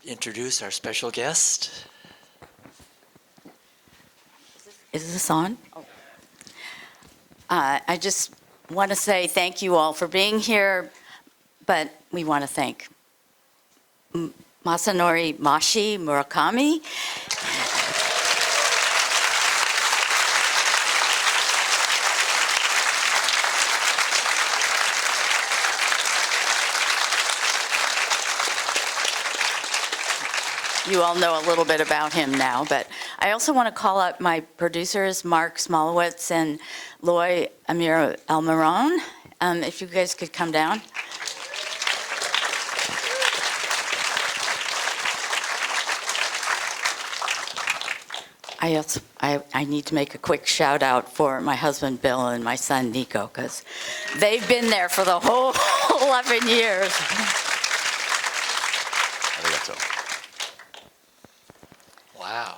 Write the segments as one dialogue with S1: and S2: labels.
S1: introduce our special guest.
S2: Is this on? I just want to say thank you all for being here, but we want to thank Masanori, Mashi, Murakami. You all know a little bit about him now, but I also want to call out my producers, MARC, SMOLOWITZ, and AMERON. If you guys could come down. I need to make a quick shout out for my husband Bill and my son Nico, because they've been there for the whole 11 years.
S1: Wow,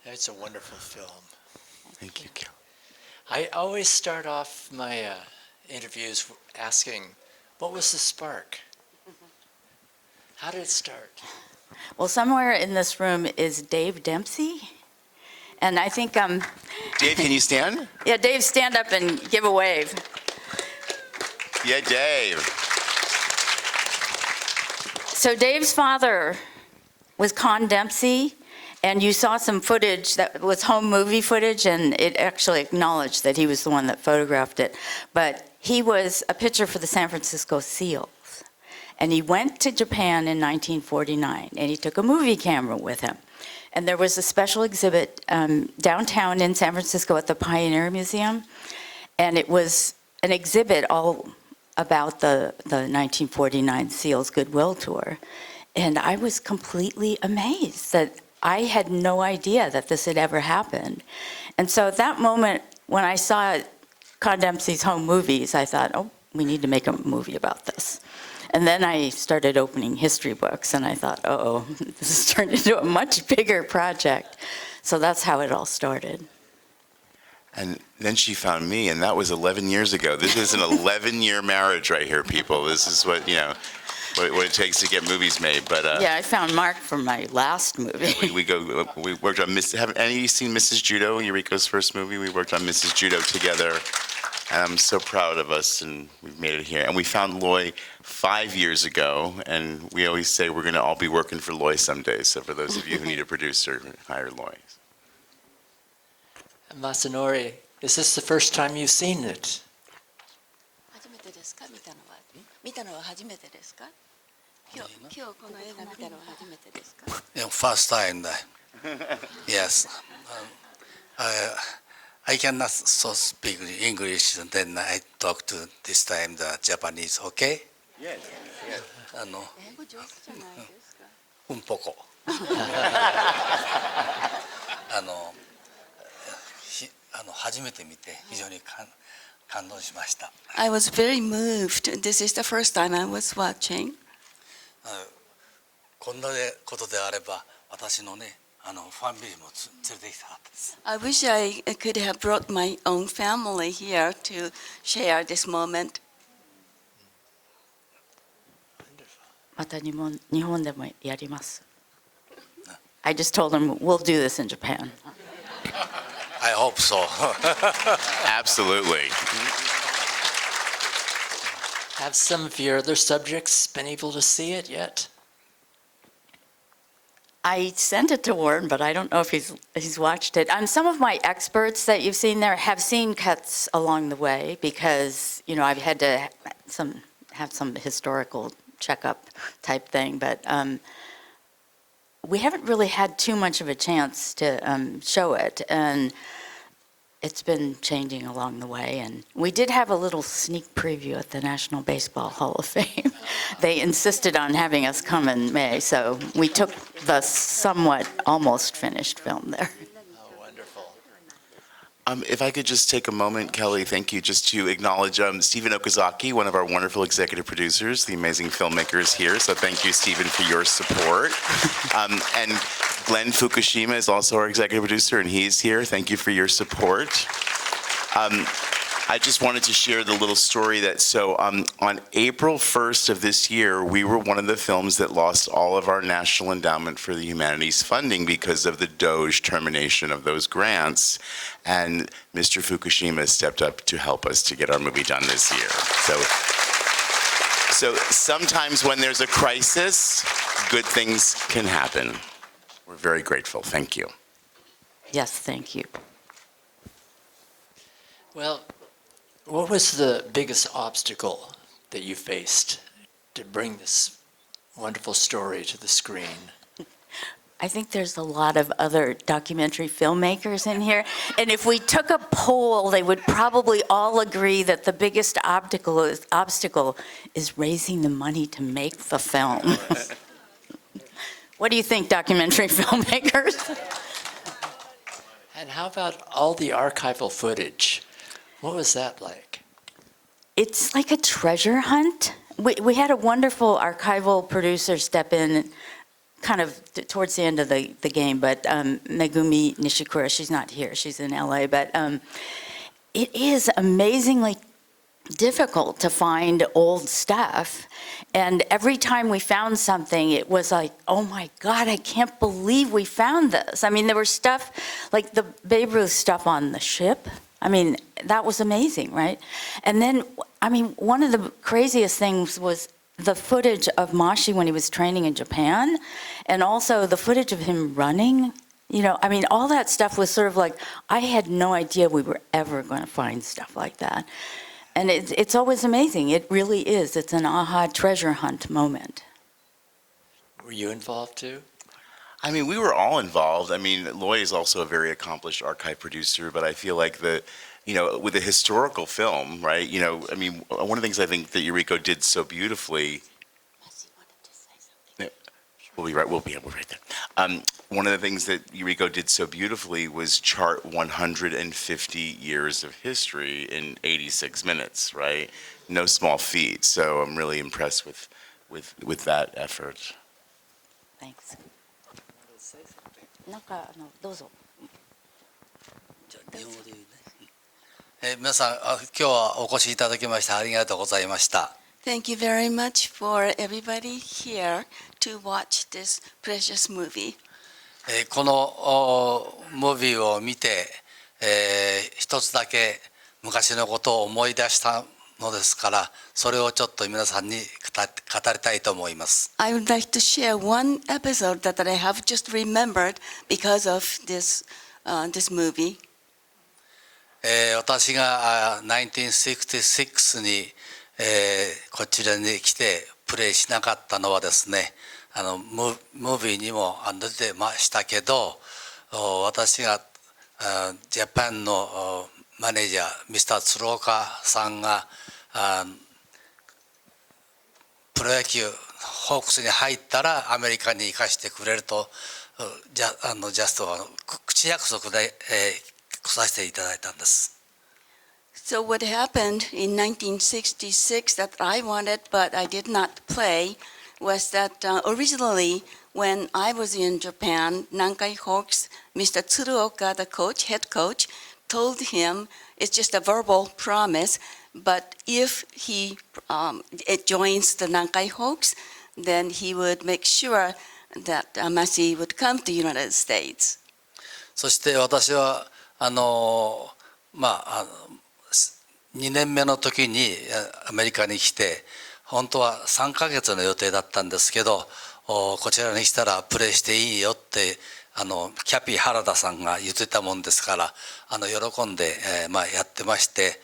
S1: that's a wonderful film.
S3: Thank you, Kel.
S1: I always start off my interviews asking, what was the spark? How did it start?
S2: Well, somewhere in this room is Dave Dempsey. And I think
S3: Dave, can you stand?
S2: Yeah, Dave, stand up and give a wave.
S3: Yeah, Dave.
S2: So Dave's father was Con Dempsey, and you saw some footage that was home movie footage, and it actually acknowledged that he was the one that photographed it. But he was a pitcher for the San Francisco Seals. And he went to Japan in 1949, and he took a movie camera with him. And there was a special exhibit downtown in San Francisco at the Pioneer Museum, and it was an exhibit all about the 1949 Seals Goodwill Tour. And I was completely amazed that I had no idea that this had ever happened. And so at that moment, when I saw Con Dempsey's home movies, I thought, oh, we need to make a movie about this. And then I started opening history books, and I thought, uh-oh, this has turned into a much bigger project. So that's how it all started.
S3: And then she found me, and that was 11 years ago. This is an 11-year marriage right here, people. This is what, you know, what it takes to get movies made. But
S2: yeah, I found Mark for my last movie.
S3: we worked on have any of you seen Mrs. Judo, Yuriko's first movie? We worked on Mrs. Judo together. And I'm so proud of us, and we've made it here. And we found Loy 5 years ago, and we always say we're going to all be working for Loy someday. So for those of you who need a producer, hire Loy.
S1: Masanori, is this the first time you've seen it?
S4: First time. Yes. I cannot so speak English, and then I talk to this time the Japanese, okay?
S3: Yes. Yes.
S4: うんぽこ。初めて見て非常に感動しました。
S5: I was very moved. This is the first time I was watching.
S4: こんなことであれば私のね。ファミリーも連れてきたかったです。
S5: I wish I could have brought my own family here to share this moment.
S2: また日本でもやります。I just told him we'll do this in Japan.
S4: I hope so.
S3: Absolutely.
S1: Have some of your other subjects been able to see it yet?
S2: I sent it to Warren, but I don't know if he's watched it. Some of my experts that you've seen there have seen cuts along the way because, you know, I've had to have some historical checkup type thing, but we haven't really had too much of a chance to show it, and it's been changing along the way. And we did have a little sneak preview at the National Baseball Hall of Fame. They insisted on having us come in May, so we took the somewhat almost finished film there.
S1: Oh, wonderful.
S3: If I could just take a moment, Kelly, thank you, just to acknowledge Stephen OKZAKI, one of our wonderful executive producers, the amazing filmmaker is here, so thank you, Stephen, for your support. And Glenn Fukushima is also our executive producer, and he's here. Thank you for your support. I just wanted to share the little story that, on April 1st of this year, we were one of the films that lost all of our National Endowment for the Humanities funding because of the DOGE termination of those grants. And Mr. Fukushima stepped up to help us to get our movie done this year. So sometimes when there's a crisis, good things can happen. We're very grateful. Thank you.
S2: Yes, thank you.
S1: Well, what was the biggest obstacle that you faced to bring this wonderful story to the screen?
S2: I think there's a lot of other documentary filmmakers in here, and if we took a poll, they would probably all agree that the biggest obstacle is raising the money to make the film. What do you think, documentary filmmakers?
S1: And how about all the archival footage? What was that like?
S2: It's like a treasure hunt. We had a wonderful archival producer step in kind of towards the end of the game, but Megumi Nishikura, she's not here, she's in LA, but it is amazingly difficult to find old stuff. And every time we found something, it was like, oh my God, I can't believe we found this. I mean, there was stuff like the Babe Ruth stuff on the ship. I mean, that was amazing, right? And then, I mean, one of the craziest things was the footage of Mashi when he was training in Japan, and also the footage of him running. You know, I mean, all that stuff was sort of like, I had no idea we were ever going to find stuff like that. And it's always amazing. It really is. It's an aha treasure hunt moment.
S1: Were you involved too?
S3: I mean, we were all involved. I mean, Loy is also a very accomplished archive producer, but I feel like with a historical film, right? You know, I mean, one of the things I think that YURIKO did so beautifully. We'll be right there. One of the things that YURIKO did so beautifully was chart 150 years of history in 86 minutes, right? No small feat. So I'm really impressed with that effort.
S2: Thanks. なんかどうぞ。
S4: 日本語で言うね。皆さん、今日はお越しいただきましてありがとうございました。
S5: Thank you very much for everybody here to watch this precious movie.
S4: このムービーを見て、一つだけ昔のことを思い出したのですから、それをちょっと皆さんに語りたいと思います。
S5: I would like to share one episode that I have just remembered because of this movie.
S4: 私が1966に、こちらに来てプレイしなかったのはですね、ムービーにも出てましたけど、私がジャパンのマネージャーミスター鶴岡さんがプロ野球ホークスに入ったらアメリカに行かしてくれるとジャストは口約束で、来させていただいたんです。
S5: So what happened in 1966 that I wanted but I did not play was that originally when I was in Japan, Nankai Hawks, Mr. Tsuruoka, the head coach, told him it's just a verbal promise, but if he joins the Nankai Hawks, then he would make sure that Mashi would come to the United States.
S4: そして私は2年目の時にアメリカに来て、本当は3ヶ月の予定だったんですけど、こちらに来たらプレーしていいよってキャピー原田さんが言ってたもんですから、喜んで、やってまして、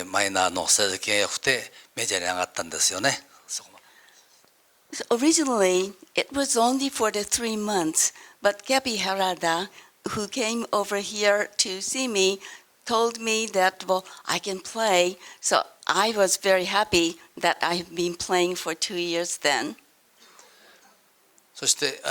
S4: マイナーの成績が良くてメジャーに上がったんですよね。
S5: So originally, it was only for the 3 months, but Kapi Harada, who came over here to see me, told me that, well, I can play. So I was very happy that I've been playing for 2 years then.
S4: そして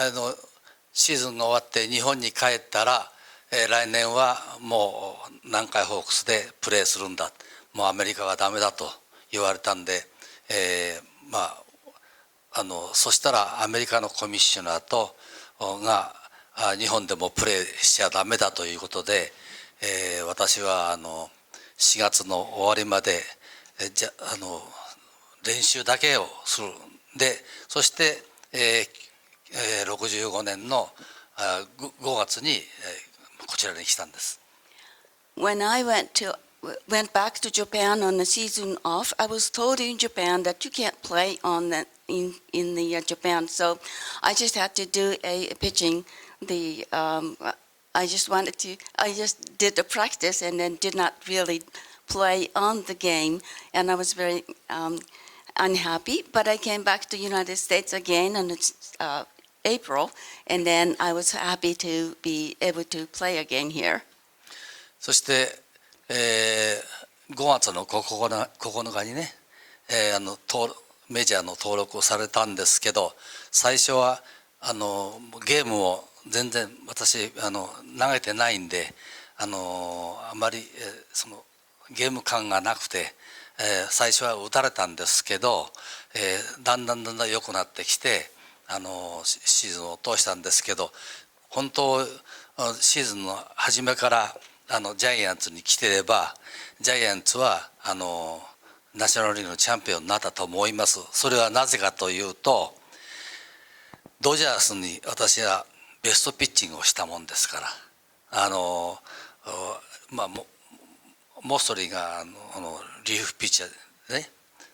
S4: シーズンが終わって日本に帰ったら、来年はもう南海ホークスでプレーするんだ、もうアメリカはダメだと言われたんで、そしたらアメリカのコミッショナーが日本でもプレーしちゃダメだということで、私は4月の終わりまで練習だけをする。で、そして、65年の5月にこちらに来たんです。
S5: When I went back to Japan on the season off, I was told in Japan that you can't play on the in the Japan, so I just had to do a pitching. I just did the practice and then did not really play on the game, and I was very unhappy. But I came back to the United States again in April, and then I was happy to be able to play again here.
S4: そして、5月の9日にね、メジャーの登録をされたんですけど、最初はゲームを全然私投げてないんで、あまりそのゲーム感がなくて、最初は打たれたんですけど、だんだん良くなってきて、シーズンを通したんですけど、本当シーズンの初めからジャイアンツに来てれば、ジャイアンツはナショナルリーグのチャンピオンになったと思います。それはなぜかというと、ドジャースに私はベストピッチングをしたもんですから、モストリーがリーフピッチャーでね、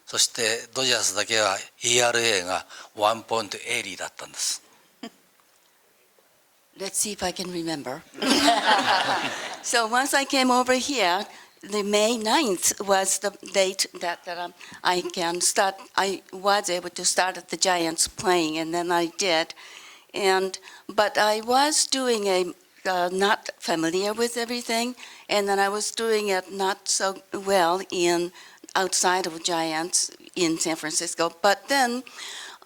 S4: そしてドジャースだけは ERA が 1.80 だったんです。
S5: Let's see if I can remember. So once I came over here, the May 9th was the date that I was able to start at the Giants playing, and then I did. But I was doing not familiar with everything, and then I was doing it not so well outside of Giants in San Francisco. But then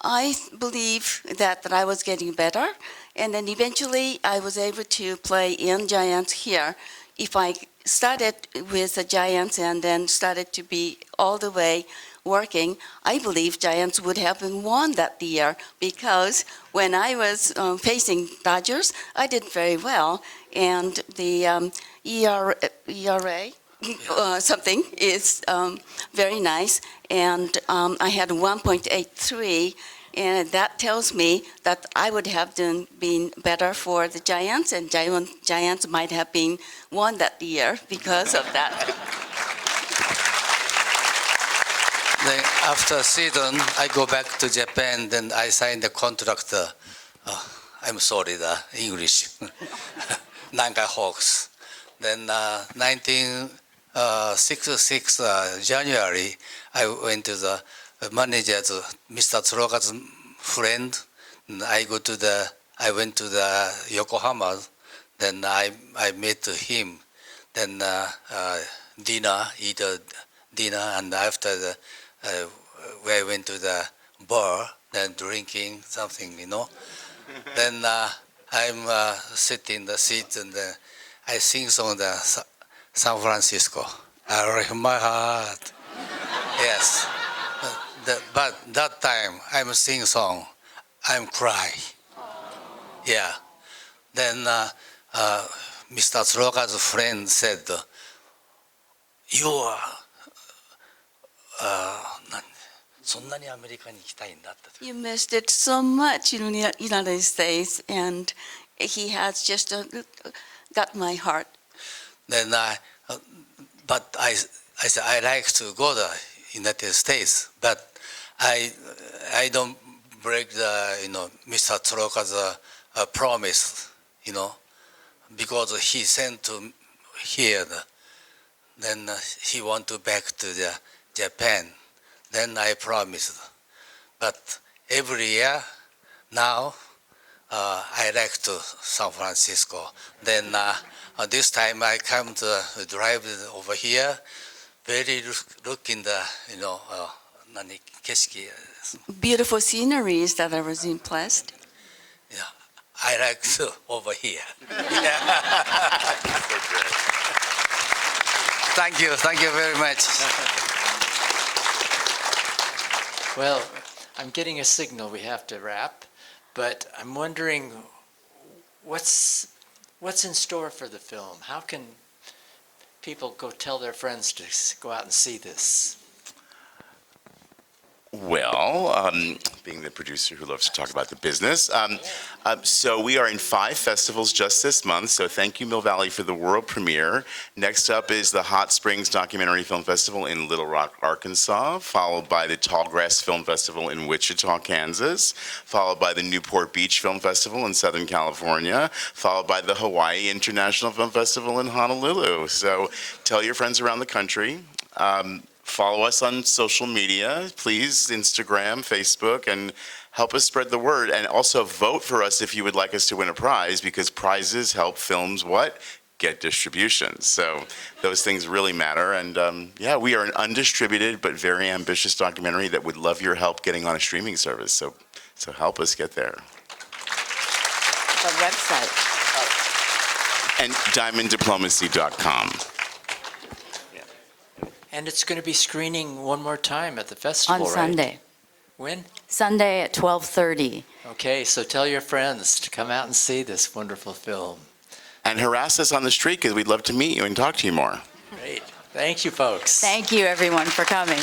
S5: I believe that I was getting better, and then eventually I was able to play in Giants here. If I started with the Giants and then started to be all the way working, I believe Giants would have won that year, because when I was facing Dodgers, I did very well, and the ERA something is very nice, and I had 1.83, and that tells me that I would have been better for the Giants, and Giants might have been won that year because of that.
S4: Then after season, I go back to Japan. Then I signed the contract. I'm sorry, the English. Nankai Hawks. Then 1966 January, I went to the manager's, Mr. Tsuruoka's friend. I went to the Yokohama. Then I met him. Then eat a dinner, and after we went to the bar, then drinking something, Then I'm sitting in the seat, and I sing song the San Francisco. I break my heart. Yes. But that time I'm sing song, I'm cry. Yeah. Then Mr. Tsuruoka's friend said, "You are そんなにアメリカに行きたいんだって。
S5: You missed it so much in the United States, and he has just got my heart."
S4: Then but I said I like to go to the United States, but I don't break the Mr. Tsuruoka's promise, because he sent to here. Then he want to back to the Japan. Then I promised. But every year now I like to San Francisco. Then this time I come to drive over here. Very looking the景色.
S5: Beautiful sceneries that I was impressed.
S4: Yeah, I like to over here. Thank you very much.
S1: Well, I'm getting a signal we have to wrap, but I'm wondering what's in store for the film? How can people go tell their friends to go out and see this?
S3: Well, being the producer who loves to talk about the business, so we are in 5 festivals just this month, so thank you, Mill Valley, for the world premiere. Next up is the Hot Springs Documentary Film Festival in Little Rock, Arkansas, followed by the Tallgrass Film Festival in Wichita, Kansas, followed by the Newport Beach Film Festival in Southern California, followed by the Hawaii International Film Festival in Honolulu. So tell your friends around the country. Follow us on social media, please, Instagram, Facebook, and help us spread the word. And also vote for us if you would like us to win a prize, because prizes help films what? Get distribution. So those things really matter. And yeah, we are an undistributed but very ambitious documentary that would love your help getting on a streaming service. So help us get there.
S2: The website.
S3: And diamonddiplomacy.com.
S1: And it's going to be screening one more time at the festival,
S2: On
S1: right?
S2: Sunday.
S1: When?
S2: Sunday at 12:30.
S1: Okay, so tell your friends to come out and see this wonderful film.
S3: And harass us on the street, because we'd love to meet you and talk to you more.
S1: Great. Thank you, folks.
S2: Thank you, everyone, for coming.